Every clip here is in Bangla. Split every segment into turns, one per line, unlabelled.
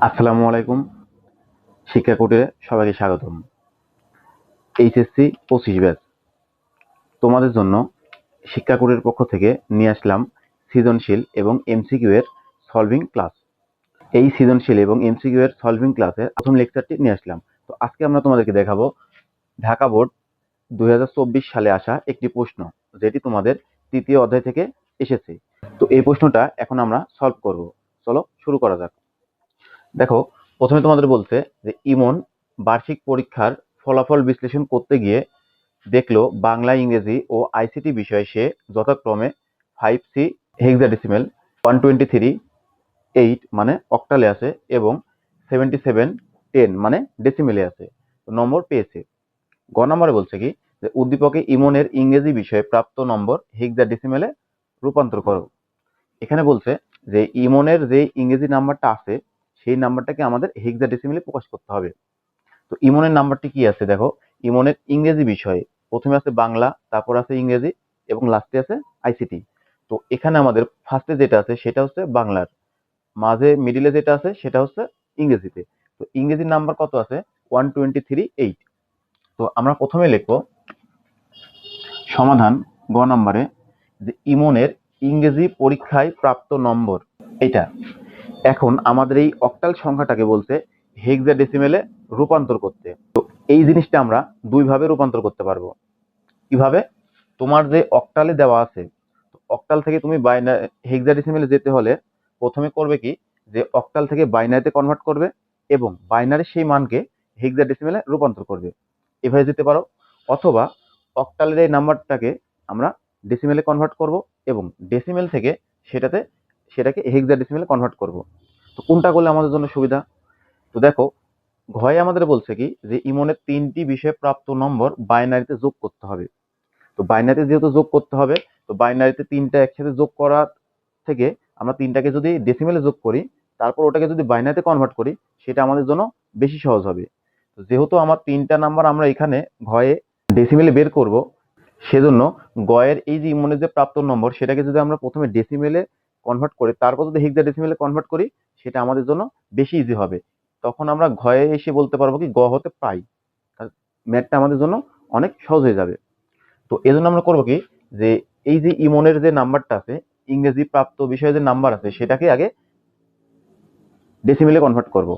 আসসালামু আলাইকুম। শিক্ষা কোর্টে সবাইকে স্বাগতম। এইচএসসি 25 ব্যাচ তোমাদের জন্য শিক্ষা কোর্টের পক্ষ থেকে নিয়ে আসলাম সৃজনশীল এবং এমসিকিউ এর সলভিং ক্লাস। এই সৃজনশীল এবং এমসিকিউ এর সলভিং ক্লাসের প্রথম লেকচারটি নিয়ে আসলাম। তো আজকে আমরা তোমাদেরকে দেখাবো ঢাকা বোর্ড 2024 সালে আসা একটি প্রশ্ন, যেটি তোমাদের তৃতীয় অধ্যায় থেকে এসেছে। তো এই প্রশ্নটা এখন আমরা সলভ করব। চলো শুরু করা যাক। দেখো, প্রথমে তোমাদের বলছে যে ইমন বার্ষিক পরীক্ষার ফলাফল বিশ্লেষণ করতে গিয়ে দেখলো বাংলা, ইংরেজি ও আইসিটি বিষয়ে সে যথাক্রমে 5C হেক্সাডেসিমেল, 123 মানে অক্টালে আছে এবং 7710 মানে ডেসিমেলে আছে, নম্বর পেয়েছে। গ নম্বরে বলছে কি যে উদ্দীপকে ইমনের ইংরেজি বিষয়ে প্রাপ্ত নম্বর হেক্সাডেসিমেলে রূপান্তর করো। এখানে বলছে যে ইমনের যে ইংরেজি নাম্বারটা আছে সেই নাম্বারটাকে আমাদের হেক্সাডেসিমেলে প্রকাশ করতে হবে। তো ইমনের নাম্বারটি কি আছে দেখো, ইমনের ইংরেজি বিষয়ে প্রথমে আছে বাংলা, তারপর আছে ইংরেজি এবং লাস্টে আছে আইসিটি। তো এখানে আমাদের ফার্স্টে যেটা আছে সেটা হচ্ছে বাংলার, মাঝে মিডিলে যেটা আছে সেটা হচ্ছে ইংরেজিতে। তো ইংরেজির নাম্বার কত আছে? 123.8। তো আমরা প্রথমে লিখবো সমাধান গ নম্বরে যে ইমনের ইংরেজি পরীক্ষায় প্রাপ্ত নম্বর এটা। এখন আমাদের এই অক্টাল সংখ্যাটাকে বলছে হেক্সাডেসিমেলে রূপান্তর করতে। তো এই জিনিসটা আমরা দুইভাবে রূপান্তর করতে পারবো। কিভাবে? তোমার যে অক্টালে দেওয়া আছে, অক্টাল থেকে তুমি বাইনারি হেক্সাডেসিমেলে যেতে হলে প্রথমে করবে কি যে অক্টাল থেকে বাইনারিতে কনভার্ট করবে এবং বাইনারি সেই মানকে হেক্সাডেসিমেলে রূপান্তর করবে। এভাবে যেতে পারো। অথবা অক্টালের এই নাম্বারটাকে আমরা ডেসিমেলে কনভার্ট করব এবং ডেসিমেল থেকে সেটাকে হেক্সাডেসিমেলে কনভার্ট করব। তো কোনটা করলে আমাদের জন্য সুবিধা? তো দেখো, ঘয়ে আমাদের বলছে কি যে ইমনের 3টি বিষয়ে প্রাপ্ত নম্বর বাইনারিতে যোগ করতে হবে। তো বাইনারিতে যেহেতু যোগ করতে হবে, তো বাইনারিতে 3টা একসাথে যোগ করা থেকে আমরা 3টাকে যদি ডেসিমেলে যোগ করি, তারপর ওটাকে যদি বাইনারিতে কনভার্ট করি, সেটা আমাদের জন্য বেশি সহজ হবে। তো যেহেতু আমার 3টা নাম্বার আমরা এখানে ঘয়ে ডেসিমেলে বের করব, সেজন্য গয়ের এই যে ইমনের যে প্রাপ্ত নম্বর সেটাকে যদি আমরা প্রথমে ডেসিমেলে কনভার্ট করি, তারপর যদি হেক্সাডেসিমেলে কনভার্ট করি, সেটা আমাদের জন্য বেশি ইজি হবে। তখন আমরা ঘয়ে এসে বলতে পারবো কি গ হতে পাই, ম্যাথটা আমাদের জন্য অনেক সহজ হয়ে যাবে। তো এজন্য আমরা করবো কি যে এই যে ইমনের যে নাম্বারটা আছে, ইংরেজি প্রাপ্ত বিষয়ে যে নাম্বার আছে সেটাকে আগে ডেসিমেলে কনভার্ট করব,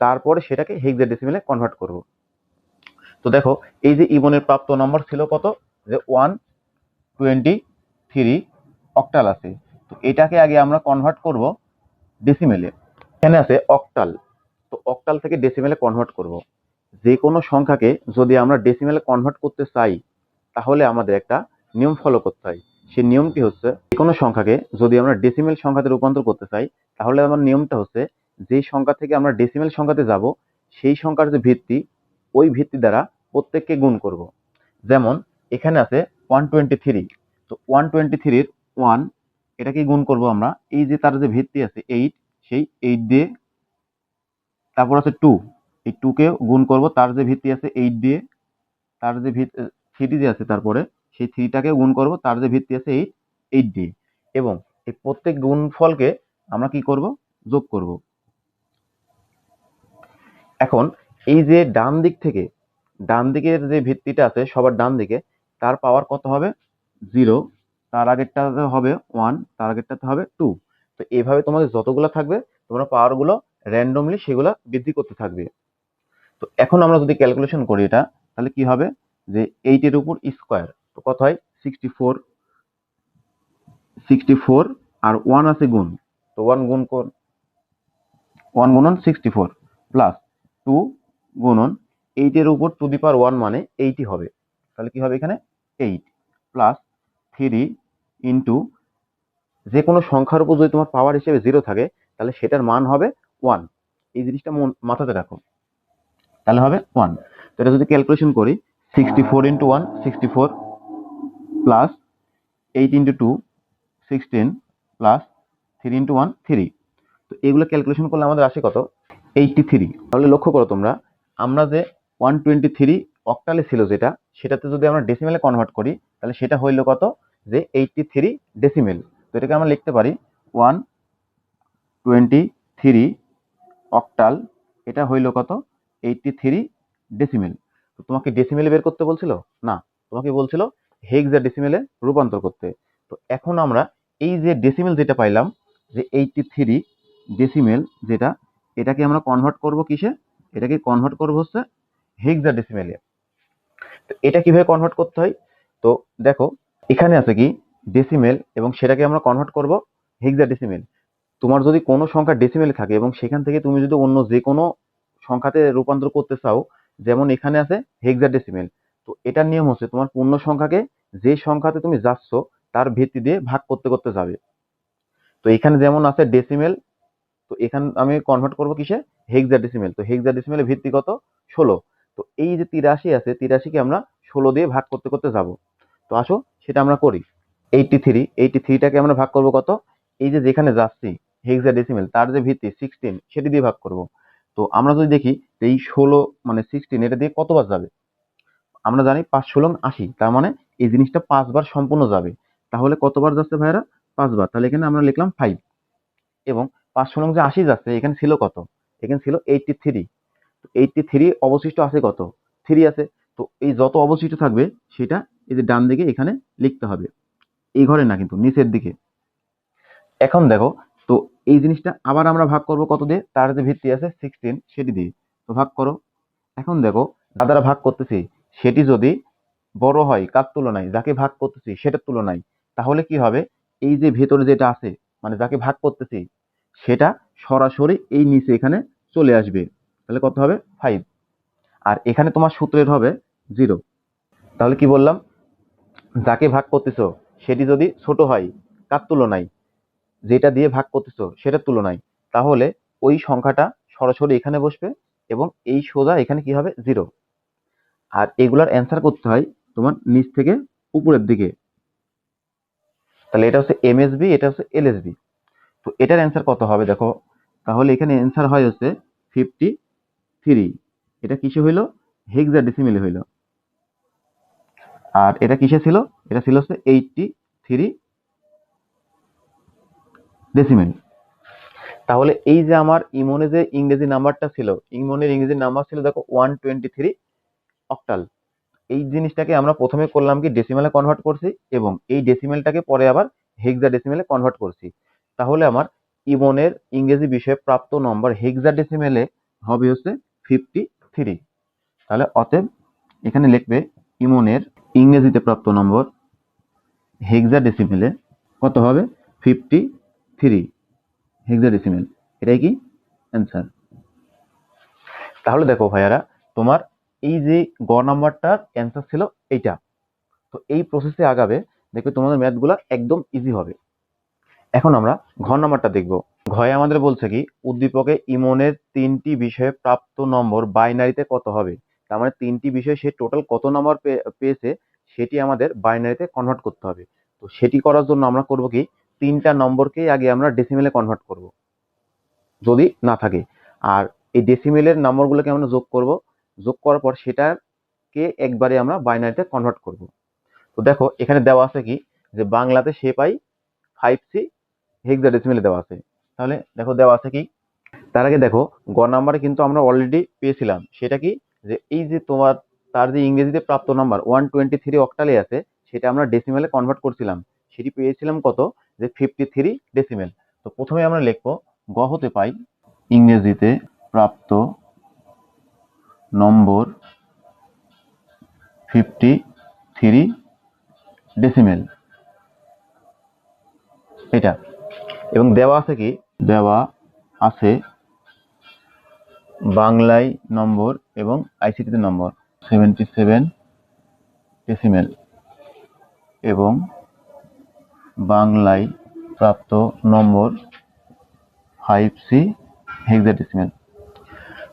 তারপরে সেটাকে হেক্সাডেসিমেলে কনভার্ট করব। তো দেখো, এই যে ইমনের প্রাপ্ত নম্বর ছিল কত? যে 123 অক্টাল আছে। তো এটাকে আগে আমরা কনভার্ট করব ডেসিমেলে। এখানে আছে অক্টাল, তো অক্টাল থেকে ডেসিমেলে কনভার্ট করব। যে কোনো সংখ্যাকে যদি আমরা ডেসিমেলে কনভার্ট করতে চাই, তাহলে আমাদের একটা নিয়ম ফলো করতে হয়। সেই নিয়মটি হচ্ছে, যে কোনো সংখ্যাকে যদি আমরা ডেসিমেল সংখ্যাতে রূপান্তর করতে চাই, তাহলে আমার নিয়মটা হচ্ছে যেই সংখ্যা থেকে আমরা ডেসিমেল সংখ্যাতে যাব, সেই সংখ্যার যে ভিত্তি, ওই ভিত্তি দ্বারা প্রত্যেককে গুণ করব। যেমন এখানে আছে 123, তো 123-র 1 এটাকে গুণ করব আমরা, এই যে তার যে ভিত্তি আছে 8, সেই 8 দিয়ে, তারপর আছে 2, এই 2 কে গুণ করব তার যে ভিত্তি আছে 8 দিয়ে, তার যে 3 যে আছে তারপরে সেই 3টাকে গুণ করব তার যে ভিত্তি আছে 8 দিয়ে, এবং এই প্রত্যেক গুণফলকে আমরা কি করব? যোগ করব। এখন এই যে ডান দিকের যে ভিত্তিটা আছে সবার ডান দিকে, তার পাওয়ার কত হবে? 0, তার আগেরটাতে হবে 1, তার আগেরটাতে হবে 2। তো এইভাবে তোমাদের যতগুলো থাকবে তোমরা পাওয়ারগুলো র্যান্ডমলি সেগুলো বৃদ্ধি করতে থাকবে। তো এখন আমরা যদি ক্যালকুলেশন করি এটা, তাহলে কি হবে যে 8 এর উপর স্কোয়ার, তো কত হয়? 64 আর 1 আছে গুণ, তো 1 গুণন 64 প্লাস 2 গুণন 8 এর উপর টু দি পাওয়ার 1 মানে 80 হবে। তাহলে কি হবে এখানে? 8 প্লাস 3 ইন্টু, যে কোনো সংখ্যার উপর যদি তোমার পাওয়ার হিসেবে 0 থাকে, তাহলে সেটার মান হবে 1। এই জিনিসটা মাথাতে রাখো, তাহলে হবে 1। তো এটা যদি ক্যালকুলেশন করি, 64 into 1 64 plus 8 into 2 16 plus 3 into 1 3। তো এগুলো ক্যালকুলেশন করলে আমাদের আসে কত? 83। তাহলে লক্ষ্য করো তোমরা, আমরা যে 123 অক্টালে ছিল যেটা, সেটাতে যদি আমরা ডেসিমেলে কনভার্ট করি, তাহলে সেটা হইল কত? যে 83 ডেসিমেল। তো এটাকে আমরা লিখতে পারি 123 অক্টাল, এটা হইল কত 83 ডেসিমেল। তো তোমাকে ডেসিমেলে বের করতে বলছিল না, তোমাকে বলছিল হেক্সাডেসিমেলে রূপান্তর করতে। তো এখন আমরা এই যে ডেসিমেল যেটা পাইলাম যে 83 ডেসিমেল যেটা, এটাকে আমরা কনভার্ট করব কিসে, এটাকে কনভার্ট করব হচ্ছে হেক্সাডেসিমেলে। তো এটা কিভাবে কনভার্ট করতে হয়, তো দেখো এখানে আছে কি ডেসিমেল এবং সেটাকে আমরা কনভার্ট করব হেক্সাডেসিমেল। তোমার যদি কোনো সংখ্যা ডেসিমেলে থাকে এবং সেখান থেকে তুমি যদি অন্য যে কোনো সংখ্যাতে রূপান্তর করতে চাও, যেমন এখানে আছে হেক্সাডেসিমেল, তো এটার নিয়ম হচ্ছে তোমার পূর্ণ সংখ্যাকে যে সংখ্যাতে তুমি যাচ্ছ তার ভিত্তি দিয়ে ভাগ করতে করতে যাবে। তো এখানে যেমন আছে ডেসিমেল, তো এখানে আমি কনভার্ট করব কিসে হেক্সাডেসিমেল। তো হেক্সাডেসিমেলের ভিত্তি কত 16। তো এই যে 83 আছে, 83কে আমরা 16 দিয়ে ভাগ করতে করতে যাব। তো আসো সেটা আমরা করি। 83টাকে আমরা ভাগ করব কত, এই যে যেখানে যাচ্ছি হেক্সাডেসিমেল তার যে ভিত্তি 16 সেটি দিয়ে ভাগ করব। তো আমরা যদি দেখি এই 16 মানে 16 এটা দিয়ে কতবার যাবে, আমরা জানি 5 ষোলং 80, তার মানে এই জিনিসটা 5 বার সম্পূর্ণ যাবে। তাহলে কতবার যাচ্ছে ভাইয়ারা 5 বার, তাহলে এখানে আমরা লিখলাম 5। এবং 5 ষোলং যে 80 যাচ্ছে, এখানে ছিল কত, এখানে ছিল 83। তো 83 অবশিষ্ট আছে কত 3 আছে। তো এই যত অবশিষ্ট থাকবে সেটা এই যে ডান দিকে এখানে লিখতে হবে, এই ঘরে না কিন্তু নিচের দিকে। এখন দেখো, তো এই জিনিসটা আবার আমরা ভাগ করব কত দিয়ে, তার যে ভিত্তি আছে 16 সেটি দিয়ে। তো ভাগ করো। এখন দেখো যা দ্বারা ভাগ করতেছি সেটি যদি বড় হয় কার তুলনায়, যাকে ভাগ করতেছি সেটার তুলনায়, তাহলে কি হবে, এই যে ভেতরে যেটা আছে মানে যাকে ভাগ করতেছি সেটা সরাসরি এই নিচে এখানে চলে আসবে। তাহলে কত হবে 5। আর এখানে তোমার সূত্রের হবে 0। তাহলে কি বললাম, যাকে ভাগ করতেছো সেটি যদি ছোট হয় কার তুলনায়, যেটা দিয়ে ভাগ করতেছো সেটার তুলনায়, তাহলে ওই সংখ্যাটা সরাসরি এখানে বসবে এবং এই সোজা এখানে কি হবে 0। আর এগুলার অ্যান্সার করতে হয় তোমার নিচ থেকে উপরের দিকে। তাহলে এটা হচ্ছে এমএসবি, এটা হচ্ছে এলএসবি। তো এটার অ্যান্সার কত হবে দেখো, তাহলে এখানে অ্যান্সার হয় হচ্ছে 53। এটা কিসে হইলো, হেক্সাডেসিমেলে হইলো। আর এটা কিসে ছিল, এটা ছিল হচ্ছে 83 ডেসিমেল। তাহলে এই যে আমার ইমনে যে ইংরেজি নাম্বারটা ছিল, ইমনের ইংরেজি নাম্বার ছিল দেখো 123 অক্টাল। এই জিনিসটাকে আমরা প্রথমে করলাম কি ডেসিমেলে কনভার্ট করছি এবং এই ডেসিমেলটাকে পরে আবার হেক্সাডেসিমেলে কনভার্ট করছি। তাহলে আমার ইমনের ইংরেজি বিষয়ে প্রাপ্ত নম্বর হেক্সাডেসিমেলে হবে হচ্ছে 53। তাহলে অতএব এখানে লিখবে ইমনের ইংরেজিতে প্রাপ্ত নম্বর হেক্সাডেসিমেলে কত হবে 53 হেক্সাডেসিমেল। এটাই কি অ্যান্সার। তাহলে দেখো ভাইয়ারা, তোমার এই যে গ নাম্বারটার অ্যান্সার ছিল এইটা। তো এই প্রসেসে আগাবে, দেখবে তোমাদের ম্যাথগুলো একদম ইজি হবে। এখন আমরা ঘ নাম্বারটা দেখব। ঘয়ে আমাদের বলছে কি উদ্দীপকে ইমনের 3টি বিষয়ে প্রাপ্ত নম্বর বাইনারিতে কত হবে। তার মানে 3টি বিষয়ে সে টোটাল কত নম্বর পেয়েছে সেটি আমাদের বাইনারিতে কনভার্ট করতে হবে। তো সেটি করার জন্য আমরা করব কি 3টা নম্বরকেই আগে আমরা ডেসিমেলে কনভার্ট করব যদি না থাকে। আর এই ডেসিমেলের নম্বরগুলোকে আমরা যোগ করব, যোগ করার পর সেটাকে একবারে আমরা বাইনারিতে কনভার্ট করব। তো দেখো এখানে দেওয়া আছে কি যে বাংলাতে সে পাই 5C হেক্সাডেসিমেলে দেওয়া আছে। তাহলে দেখো দেওয়া আছে কি, তার আগে দেখো গ নাম্বারে কিন্তু আমরা অলরেডি পেয়েছিলাম, সেটা কি যে এই যে তোমার তার যে ইংরেজিতে প্রাপ্ত নাম্বার 123 অক্টালে আছে সেটা আমরা ডেসিমেলে কনভার্ট করছিলাম, সেটি পেয়েছিলাম কত যে 53 ডেসিমেল। তো প্রথমে আমরা লিখবো গ হতে পাই ইংরেজিতে প্রাপ্ত নম্বর 53 ডেসিমেল, এটা। এবং দেওয়া আছে কি, দেওয়া আছে বাংলায় নম্বর এবং আইসিটিতে নম্বর 77 ডেসিমেল এবং বাংলায় প্রাপ্ত নম্বর 5C হেক্সাডেসিমেল।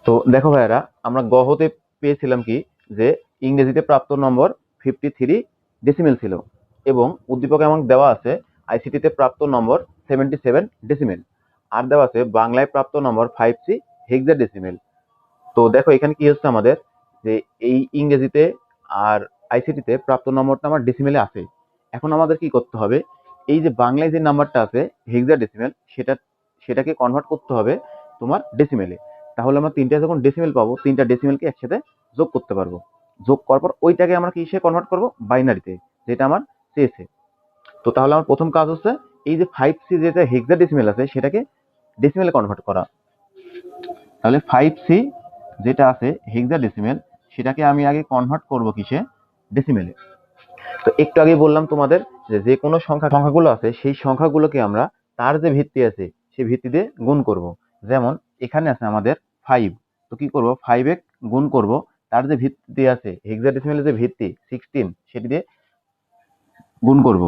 তো দেখো ভাইয়ারা, আমরা গ হতে পেয়েছিলাম কি যে ইংরেজিতে প্রাপ্ত নম্বর 53 ডেসিমেল ছিল এবং উদ্দীপকে আমাকে দেওয়া আছে আইসিটিতে প্রাপ্ত নম্বর 77 ডেসিমেল, আর দেওয়া আছে বাংলায় প্রাপ্ত নম্বর 5C হেক্সাডেসিমেল। তো দেখো এখানে কি হচ্ছে আমাদের যে এই ইংরেজিতে আর আইসিটিতে প্রাপ্ত নম্বরটা আমার ডেসিমেলে আছে। এখন আমাদের কি করতে হবে, এই যে বাংলায় যে নাম্বারটা আছে হেক্সাডেসিমেল সেটাকে কনভার্ট করতে হবে তোমার ডেসিমেলে। তাহলে আমরা তিনটা যখন ডেসিমেল পাবো, তিনটা ডেসিমেলকে একসাথে যোগ করতে পারবো। যোগ করার পর ওইটাকে আমরা কিসে কনভার্ট করবো, বাইনারিতে, যেটা আমার চেয়েছে। তো তাহলে আমার প্রথম কাজ হচ্ছে এই যে 5C যেটা হেক্সাডেসিমেল আছে সেটাকে ডেসিমেলে কনভার্ট করা। তাহলে 5C যেটা আছে হেক্সাডেসিমেল সেটাকে আমি আগে কনভার্ট করব কিসে, ডেসিমেলে। তো একটু আগে বললাম তোমাদের যে কোনো সংখ্যাগুলো আছে সেই সংখ্যাগুলোকে আমরা তার যে ভিত্তি আছে সেই ভিত্তি দিয়ে গুণ করব। যেমন এখানে আছে আমাদের 5, তো কি করব, 5 এ গুণ করব তার যে ভিত্তি আছে হেক্সাডেসিমেলের যে ভিত্তি 16 সেটি দিয়ে গুণ করব।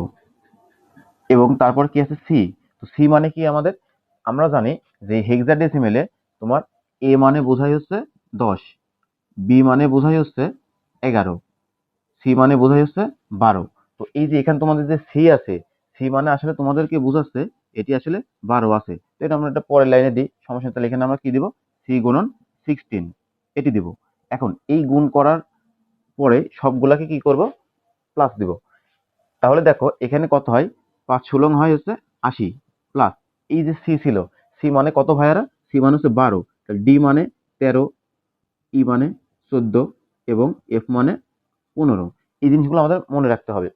এবং তারপর কি আছে সি, তো সি মানে কি আমাদের, আমরা জানি যে হেক্সাডেসিমেলে তোমার এ মানে বোঝাই হচ্ছে 10, বি মানে বোঝাই হচ্ছে 11, সি মানে বোঝাই হচ্ছে 12। তো এই যে এখানে তোমাদের যে সি আছে, সি মানে আসলে তোমাদেরকে বোঝাচ্ছে এটি আসলে 12 আছে। তো এটা আমরা একটা পরের লাইনে দিই, সমস্যা নেই। তাহলে এখানে আমরা কি দিব, সি গুণন 16 এটি দিব। এখন এই গুণ করার পরে সবগুলাকে কি করব, প্লাস দিব। তাহলে দেখো এখানে কত হয়, 5 ষোলং হয় হচ্ছে 80, প্লাস এই যে সি ছিল, সি মানে কত ভাইয়ারা, সি মানে হচ্ছে 12, ডি মানে 13, ই মানে 14 এবং এফ মানে 15। এই জিনিসগুলো আমাদের মনে রাখতে হবে।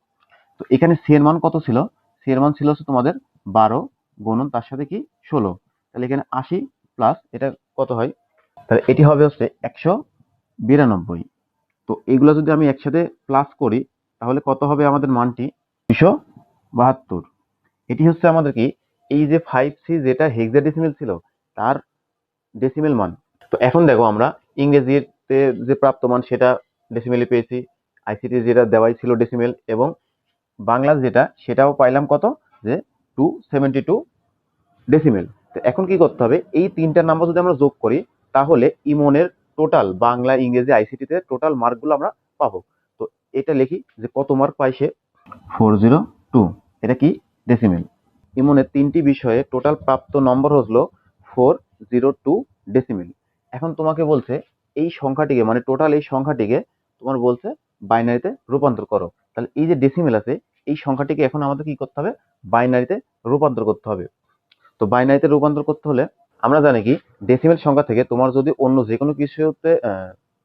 তো এখানে সি এর মান কত ছিল, সি এর মান ছিল হচ্ছে তোমাদের 12 গুণন তার সাথে কি 16। তাহলে এখানে 80 প্লাস এটা কত হয়, তাহলে এটি হবে হচ্ছে 192। তো এগুলো যদি আমি একসাথে প্লাস করি তাহলে কত হবে আমাদের মানটি, 272। এটি হচ্ছে আমাদের কি, এই যে 5C যেটা হেক্সাডেসিমেল ছিল তার ডেসিমেল মান। তো এখন দেখো আমরা ইংরেজিতে যে প্রাপ্ত মান সেটা ডেসিমেলে পেয়েছি, আইসিটি যেটা দেওয়াই ছিল ডেসিমেল, এবং বাংলা যেটা সেটাও পাইলাম কত, যে 272 ডেসিমেল। তো এখন কি করতে হবে, এই তিনটা নাম্বার যদি আমরা যোগ করি তাহলে ইমনের টোটাল বাংলা ইংরেজি আইসিটিতে টোটাল মার্কগুলো আমরা পাবো। তো এটা লিখি যে কত মার্ক পাই সে, 402। এটা কি, ডেসিমেল। ইমনের তিনটি বিষয়ে টোটাল প্রাপ্ত নম্বর হলো 402 ডেসিমেল। এখন তোমাকে বলছে এই সংখ্যাটিকে, মানে টোটাল এই সংখ্যাটিকে তোমার বলছে বাইনারিতে রূপান্তর করো। তাহলে এই যে ডেসিমেল আছে এই সংখ্যাটিকে এখন আমাদের কি করতে হবে, বাইনারিতে রূপান্তর করতে হবে। তো বাইনারিতে রূপান্তর করতে হলে আমরা জানি কি, ডেসিমেল সংখ্যা থেকে তোমার যদি অন্য যে কোনো কিছুতে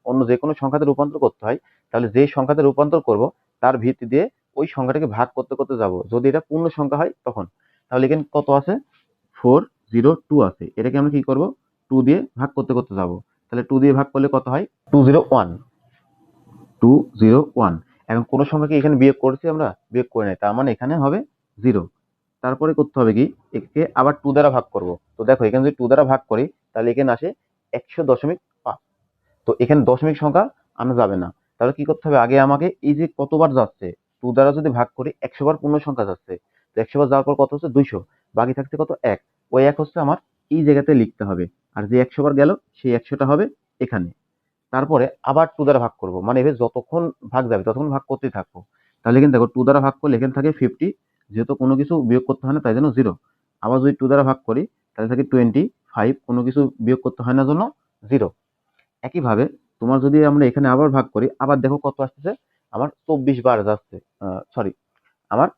অন্য যে কোনো সংখ্যাতে রূপান্তর করতে হয়, তাহলে যে সংখ্যাতে রূপান্তর করব তার ভিত্তি দিয়ে ওই সংখ্যাটাকে ভাগ করতে করতে যাব। যদি এটা পূর্ণ সংখ্যা হয় তখন, তাহলে এখানে কত আছে, 402 আছে, এটাকে আমরা কি করব, 2 দিয়ে ভাগ করতে করতে যাব। তাহলে 2 দিয়ে ভাগ করলে কত হয়, 201, 201। এখন কোন সংখ্যাকে এখানে বিয়োগ করেছি আমরা, বিয়োগ করে নাই, তার মানে এখানে হবে 0। তারপরে করতে হবে কি, একে আবার 2 দ্বারা ভাগ করব। তো দেখো এখানে যদি 2 দ্বারা ভাগ করি তাহলে এখানে আসে 100.5। তো এখানে দশমিক সংখ্যা আনা যাবে না। তাহলে কি করতে হবে, আগে আমাকে এই যে কতবার যাচ্ছে, 2 দ্বারা যদি ভাগ করি 100 বার পূর্ণ সংখ্যা যাচ্ছে, তো 100 বার যাওয়ার পর কত হচ্ছে, 200, বাকি থাকছে কত, 1। ওই 1 হচ্ছে আমার এই জায়গাতে লিখতে হবে, আর যে 100 বার গেল সেই 100টা হবে এখানে। তারপরে আবার 2 দ্বারা ভাগ করব, মানে এভাবে যতক্ষণ ভাগ যাবে ততক্ষণ ভাগ করতেই থাকবো। তাহলে এখানে দেখো 2 দ্বারা ভাগ করলে এখানে থাকে 50, যেহেতু কোনো কিছু বিয়োগ করতে হয় না তাই জন্য 0। আবার যদি 2 দ্বারা ভাগ করি তাহলে থাকে 25, কোনো কিছু বিয়োগ করতে হয় না জন্য 0। একইভাবে তোমার যদি আমরা এখানে আবার ভাগ করি, আবার দেখো কত আসতেছে, আমার 24 বার যাচ্ছে, সরি, আমার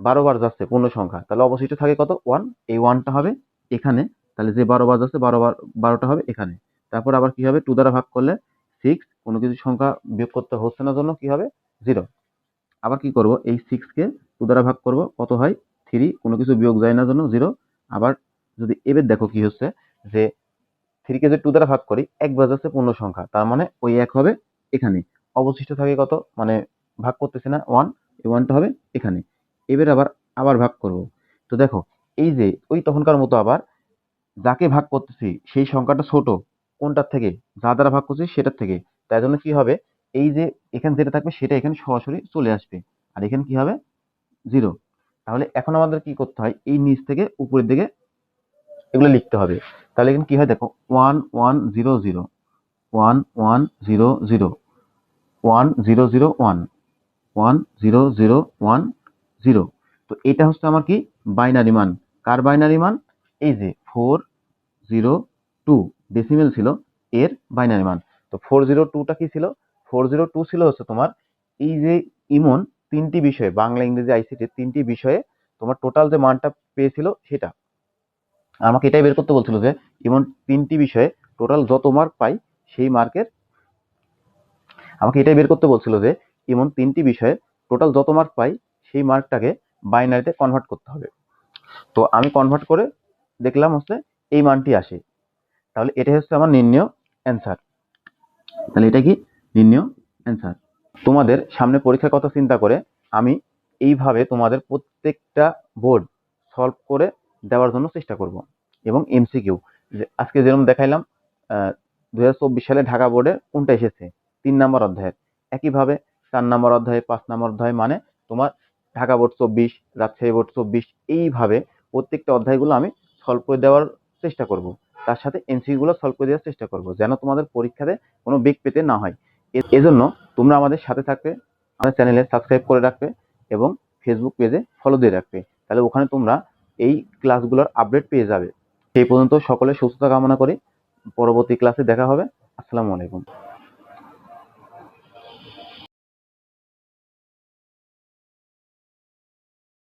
12 বার যাচ্ছে পূর্ণ সংখ্যা, তাহলে অবশিষ্ট থাকে কত, 1। এই 1টা হবে এখানে, তাহলে যে 12 বার যাচ্ছে 12টা হবে এখানে। তারপর আবার কি হবে, 2 দ্বারা ভাগ করলে 6, কোনো কিছু সংখ্যা বিয়োগ করতে হচ্ছে না জন্য কি হবে, 0। আবার কি করব, এই 6 কে 2 দ্বারা ভাগ করব, কত হয়, 3, কোনো কিছু বিয়োগ যায় না জন্য 0। আবার যদি এবার দেখো কি হচ্ছে, যে 3 কে যদি 2 দ্বারা ভাগ করি 1 বার যাচ্ছে পূর্ণ সংখ্যা, তার মানে ওই 1 হবে এখানে। অবশিষ্ট থাকে কত, মানে ভাগ করতেছে না 1, এই 1টা হবে এখানে। এবার আবার আবার ভাগ করব। তো দেখো এই যে ওই তখনকার মতো আবার যাকে ভাগ করতেছি সেই সংখ্যাটা ছোট কোনটার থেকে, যা দ্বারা ভাগ করছি সেটার থেকে। তাই জন্য কি হবে, এই যে এখানে যেটা থাকবে সেটা এখানে সরাসরি চলে আসবে, আর এখানে কি হবে, 0। তাহলে এখন আমাদের কি করতে হয়, এই নিচ থেকে উপরের দিকে এগুলো লিখতে হবে। তাহলে এখানে কি হয় দেখো, 1100, 1100, 1001, 1001, 0। তো এটা হচ্ছে আমার কি, বাইনারি মান। কার বাইনারি মান, এই যে 402 ডেসিমেল ছিল এর বাইনারি মান। তো 402টা কি ছিল, 402 ছিল হচ্ছে তোমার এই যে ইমন তিনটি বিষয়ে, বাংলা ইংরেজি আইসিটি তিনটি বিষয়ে তোমার টোটাল যে মানটা পেয়েছিল সেটা। আমাকে এটাই বের করতে বলছিল যে ইমন তিনটি বিষয়ে টোটাল যত মার্ক পাই সেই মার্কের, আমাকে এটাই বের করতে বলছিল যে ইমন 3টি বিষয়ে টোটাল যত মার্ক পাই সেই মার্কটাকে বাইনারিতে কনভার্ট করতে হবে। তো আমি কনভার্ট করে দেখলাম হচ্ছে এই মানটি আসে। তাহলে এটাই হচ্ছে আমার নির্ণয় অ্যান্সার। তাহলে এটা কি নির্ণয় অ্যান্সার। তোমাদের সামনে পরীক্ষার কথা চিন্তা করে আমি এইভাবে তোমাদের প্রত্যেকটা বোর্ড সলভ করে দেওয়ার জন্য চেষ্টা করব। এবং এমসিকিউ আজকে যেরকম দেখাইলাম 2024 সালে ঢাকা বোর্ডে কোনটা এসেছে 3 নম্বর অধ্যায়ের, একইভাবে 4 নম্বর অধ্যায়, 5 নম্বর অধ্যায়, মানে তোমার ঢাকা বোর্ড 24, রাজশাহী বোর্ড 24, এইভাবে প্রত্যেকটা অধ্যায়গুলো আমি সলভ করে দেওয়ার চেষ্টা করব। তার সাথে এমসিকিউ গুলো সলভ করে দেওয়ার চেষ্টা করব, যেন তোমাদের পরীক্ষাতে কোনো বেগ পেতে না হয়। এজন্য তোমরা আমাদের সাথে থাকবে, আমাদের চ্যানেলে সাবস্ক্রাইব করে রাখবে এবং ফেসবুক পেজে ফলো দিয়ে রাখবে। তাহলে ওখানে তোমরা এই ক্লাসগুলোর আপডেট পেয়ে যাবে। সেই পর্যন্ত সকলে সুস্থতা কামনা করি। পরবর্তী ক্লাসে দেখা হবে। আসসালামু আলাইকুম।